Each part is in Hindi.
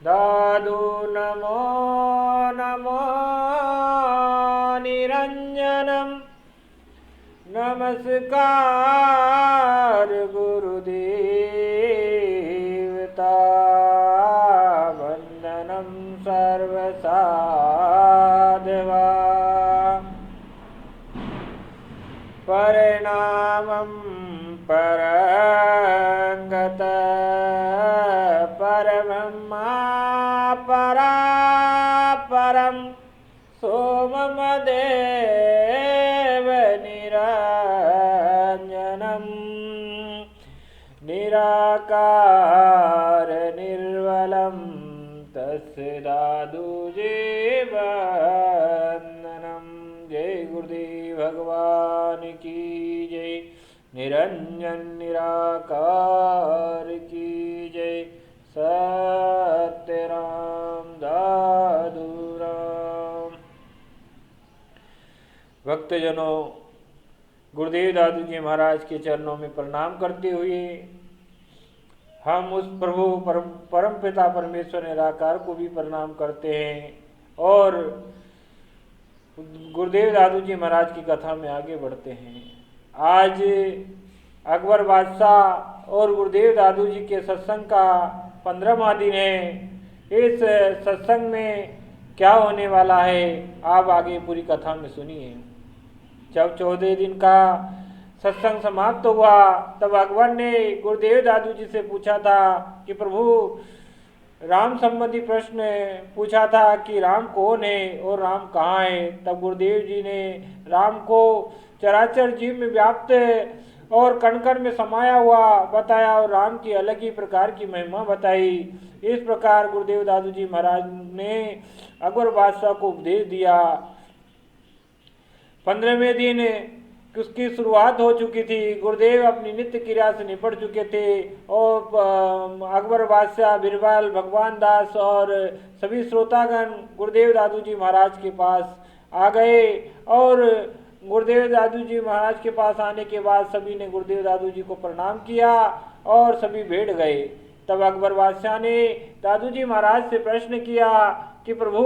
दादू नमो नमो निरंजनम नमस्कार गुरुदेवता वंदनम सर्वसाधवा परिणामं परंगत परब्रह्मा परापरं सोममदेव निरञ्जनं निराकार निर्मलं तस्य दादुजीवन्दनं। जय गुरुदेव भगवान की जय। निरंजन निराकार की जय। सत्यराम दादू राम। भक्तजनों, गुरुदेव दादू जी महाराज के चरणों में प्रणाम करते हुए हम उस प्रभु परम पिता परमेश्वर निराकार को भी प्रणाम करते हैं और गुरुदेव दादू जी महाराज की कथा में आगे बढ़ते हैं। आज अकबर बादशाह और गुरुदेव दादू जी के सत्संग का 15वां दिन है। इस सत्संग में क्या होने वाला है आप आगे पूरी कथा में सुनिए। जब 14 दिन का सत्संग समाप्त हुआ तब अकबर ने गुरुदेव दादू जी से पूछा था कि प्रभु, राम संबंधी प्रश्न पूछा था कि राम कौन है और राम कहाँ है। तब गुरुदेव जी ने राम को चराचर जीव में व्याप्त और कण कण में समाया हुआ बताया और राम की अलग ही प्रकार की महिमा बताई। इस प्रकार गुरुदेव दादू जी महाराज ने अकबर बादशाह को उपदेश दिया। 15वें दिन उसकी शुरुआत हो चुकी थी। गुरुदेव अपनी नित्य क्रिया से निपट चुके थे और अकबर बादशाह, बिरबल, भगवान दास और सभी श्रोतागण गुरुदेव दादू जी महाराज के पास आ गए और गुरुदेव दादू जी महाराज के पास आने के बाद सभी ने गुरुदेव दादू जी को प्रणाम किया और सभी बैठ गए। तब अकबर बादशाह ने दादू जी महाराज से प्रश्न किया कि प्रभु,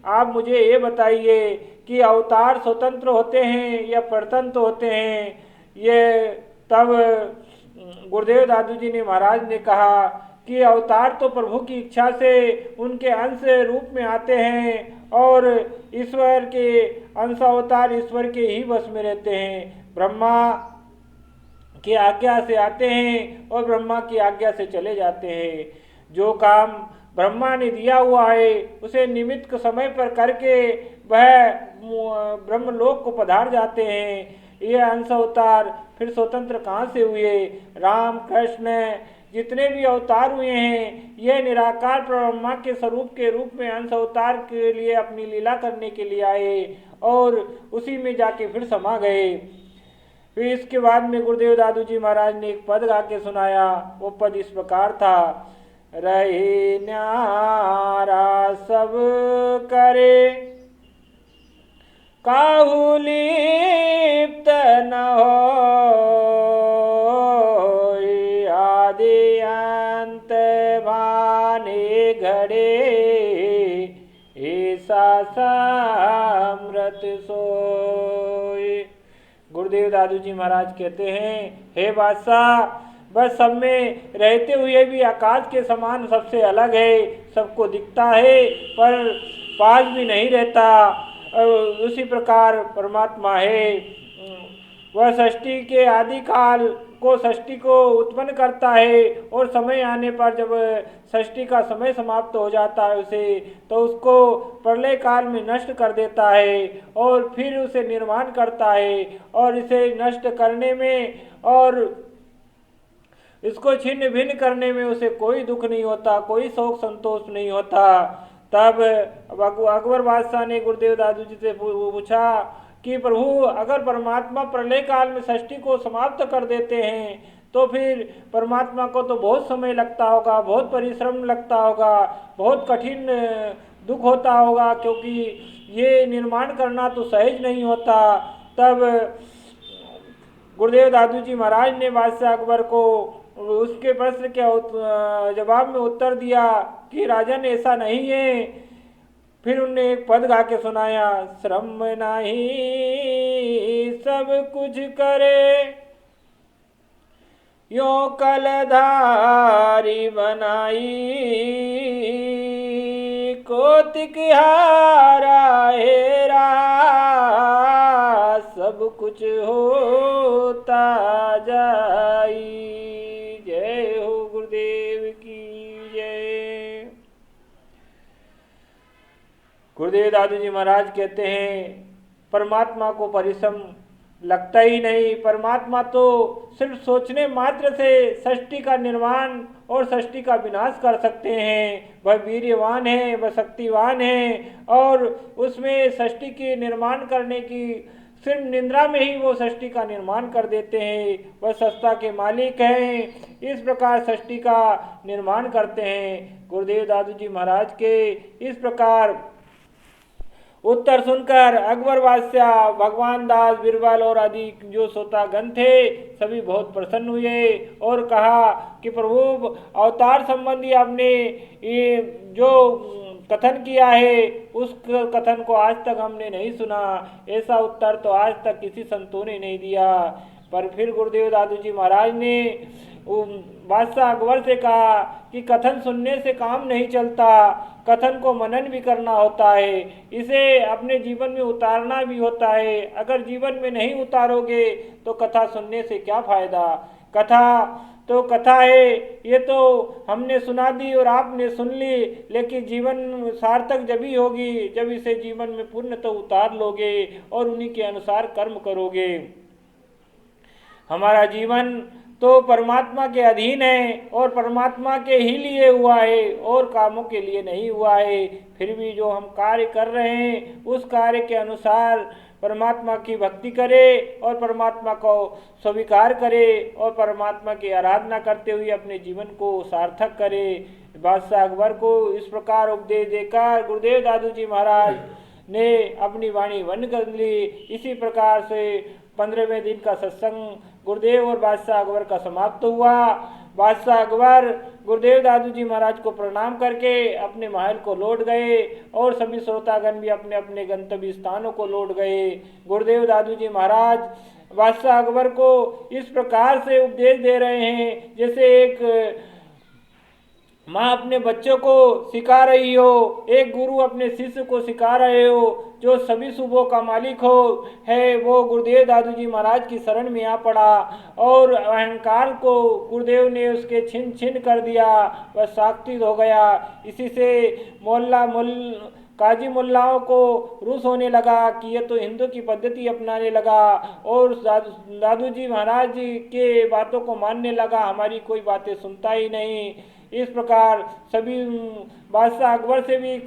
आप मुझे ये बताइए कि अवतार स्वतंत्र होते हैं या परतंत्र होते हैं। ये तब गुरुदेव दादू जी ने महाराज ने कहा कि अवतार तो प्रभु की इच्छा से उनके अंश रूप में आते हैं और ईश्वर के अंश अवतार ईश्वर के ही वश में रहते हैं। ब्रह्मा की आज्ञा से आते हैं और ब्रह्मा की आज्ञा से चले जाते हैं। जो काम ब्रह्मा ने दिया हुआ है उसे निमित्त समय पर करके वह ब्रह्मलोक को पधार जाते हैं। ये अंश अवतार फिर स्वतंत्र कहाँ से हुए? राम कृष्ण जितने भी अवतार हुए हैं ये निराकार ब्रह्मा के स्वरूप के रूप में अंश अवतार के लिए अपनी लीला करने के लिए आए और उसी में जाके फिर समा गए। फिर इसके बाद में गुरुदेव दादू जी महाराज ने एक पद गा के सुनाया। वो पद इस प्रकार था। रहे न्यारा सब करे काहू लिप्त न हो, आदि अंत भाने घड़े ऐसा समृत सोए। गुरुदेव दादू जी महाराज कहते हैं, हे बादशाह, बस सब में रहते हुए भी आकाश के समान सबसे अलग है। सबको दिखता है पर पास भी नहीं रहता। उसी प्रकार परमात्मा है। वह सृष्टि के आदि काल को सृष्टि को उत्पन्न करता है और समय आने पर जब सृष्टि का समय समाप्त हो जाता है उसे तो उसको प्रलय काल में नष्ट कर देता है और फिर उसे निर्माण करता है और इसे नष्ट करने में और इसको छिन्न भिन्न करने में उसे कोई दुख नहीं होता, कोई शोक संतोष नहीं होता। तब अकबर बादशाह ने गुरुदेव दादू जी से पूछा कि प्रभु, अगर परमात्मा प्रलय काल में सृष्टि को समाप्त कर देते हैं तो फिर परमात्मा को तो बहुत समय लगता होगा, बहुत परिश्रम लगता होगा, बहुत कठिन दुख होता होगा, क्योंकि ये निर्माण करना तो सहज नहीं होता। तब गुरुदेव दादू जी महाराज ने बादशाह अकबर को उसके प्रश्न के जवाब में उत्तर दिया कि राजन ऐसा नहीं है। फिर उनने एक पद गा के सुनाया, श्रम नाही सब कुछ करे, यो कलधारी बनाई, कोतिक हारा हेरा, सब कुछ होता जाई। जय हो गुरुदेव की जय। गुरुदेव दादू जी महाराज कहते हैं, परमात्मा को परिश्रम लगता ही नहीं। परमात्मा तो सिर्फ सोचने मात्र से सृष्टि का निर्माण और सृष्टि का विनाश कर सकते हैं। वह वीर्यवान है, वह शक्तिवान है, और उसमें सृष्टि के निर्माण करने की सिर्फ निद्रा में ही वो सृष्टि का निर्माण कर देते हैं। वह सत्ता के मालिक हैं, इस प्रकार सृष्टि का निर्माण करते हैं। गुरुदेव दादू जी महाराज के इस प्रकार उत्तर सुनकर अकबर बादशाह, भगवान दास, बिरबल और आदि जो श्रोतागण थे सभी बहुत प्रसन्न हुए और कहा कि प्रभु, अवतार संबंधी आपने ये जो कथन किया है उस कथन को आज तक हमने नहीं सुना। ऐसा उत्तर तो आज तक किसी संतों ने नहीं दिया। पर फिर गुरुदेव दादू जी महाराज ने बादशाह अकबर से कहा कि कथन सुनने से काम नहीं चलता, कथन को मनन भी करना होता है, इसे अपने जीवन में उतारना भी होता है। अगर जीवन में नहीं उतारोगे तो कथा सुनने से क्या फायदा। कथा तो कथा है, ये तो हमने सुना दी और आपने सुन ली, लेकिन जीवन सार्थक जब ही होगी जब इसे जीवन में पूर्णतः उतार लोगे और उन्हीं के अनुसार कर्म करोगे। हमारा जीवन तो परमात्मा के अधीन है और परमात्मा के ही लिए हुआ है और कामों के लिए नहीं हुआ है। फिर भी जो हम कार्य कर रहे हैं उस कार्य के अनुसार परमात्मा की भक्ति करे और परमात्मा को स्वीकार करे और परमात्मा की आराधना करते हुए अपने जीवन को सार्थक करे। बादशाह अकबर को इस प्रकार उपदेश देकर गुरुदेव दादू जी महाराज ने अपनी वाणी बंद कर ली। इसी प्रकार से 15वें दिन का सत्संग गुरुदेव और बादशाह अकबर का समाप्त हुआ। बादशाह अकबर गुरुदेव दादू जी महाराज को प्रणाम करके अपने महल को लौट गए और सभी श्रोतागण भी अपने अपने गंतव्य स्थानों को लौट गए। गुरुदेव दादू जी महाराज बादशाह अकबर को इस प्रकार से उपदेश दे रहे हैं जैसे एक माँ अपने बच्चों को सिखा रही हो, एक गुरु अपने शिष्य को सिखा रहे हो। जो सभी शुभों का मालिक हो है वो गुरुदेव दादू जी महाराज की शरण में आ पड़ा और अहंकार को गुरुदेव ने उसके छिन छिन कर दिया, वह शाक्तित हो गया। इसी से काजी मुल्लाओं को रुस होने लगा कि ये तो हिंदू की पद्धति अपनाने लगा और दादू जी महाराज जी के बातों को मानने लगा, हमारी कोई बातें सुनता ही नहीं। इस प्रकार सभी बादशाह अकबर से भी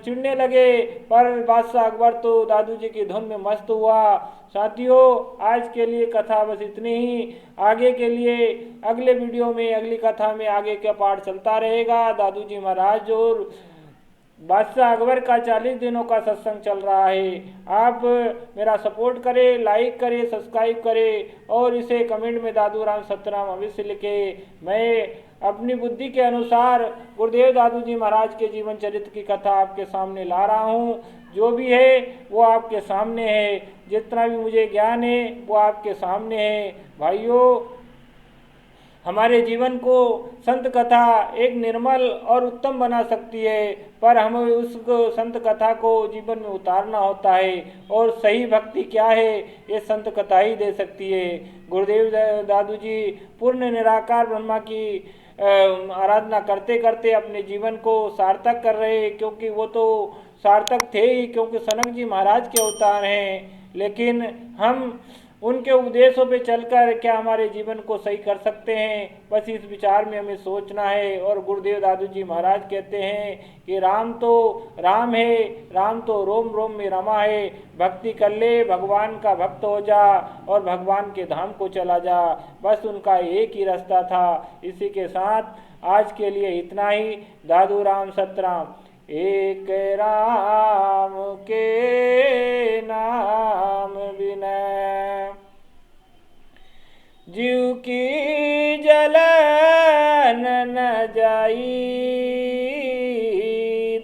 चिढ़ने लगे, पर बादशाह अकबर तो दादू जी की धुन में मस्त हुआ। साथियों, आज के लिए कथा बस इतनी ही। आगे के लिए अगले वीडियो में अगली कथा में आगे का पाठ चलता रहेगा। दादू जी महाराज और बादशाह अकबर का 40 दिनों का सत्संग चल रहा है। आप मेरा सपोर्ट करें, लाइक करें, सब्सक्राइब करें और इसे कमेंट में दादू राम सतराम अवश्य लिखें। मैं अपनी बुद्धि के अनुसार गुरुदेव दादू जी महाराज के जीवन चरित्र की कथा आपके सामने ला रहा हूँ। जो भी है वो आपके सामने है, जितना भी मुझे ज्ञान है वो आपके सामने है। भाइयों, हमारे जीवन को संत कथा एक निर्मल और उत्तम बना सकती है, पर हमें उस संत कथा को जीवन में उतारना होता है और सही भक्ति क्या है ये संत कथा ही दे सकती है। गुरुदेव दादू जी पूर्ण निराकार ब्रह्मा की आराधना करते करते अपने जीवन को सार्थक कर रहे, क्योंकि वो तो सार्थक थे ही क्योंकि सनक जी महाराज के अवतार हैं। लेकिन हम उनके उपदेशों पे चलकर क्या हमारे जीवन को सही कर सकते हैं, बस इस विचार में हमें सोचना है। और गुरुदेव दादू जी महाराज कहते हैं कि राम तो राम है, राम तो रोम रोम में रमा है। भक्ति कर ले, भगवान का भक्त हो जा और भगवान के धाम को चला जा, बस उनका एक ही रास्ता था। इसी के साथ आज के लिए इतना ही। दादू राम सतराम। एक राम के नाम बिना जीव की जलन न जाई,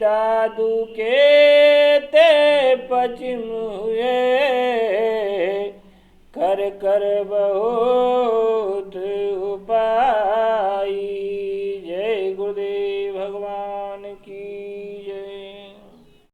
दादू के ते पचिम हुए, कर कर बहुत उपाय। जय गुरुदेव भगवान की।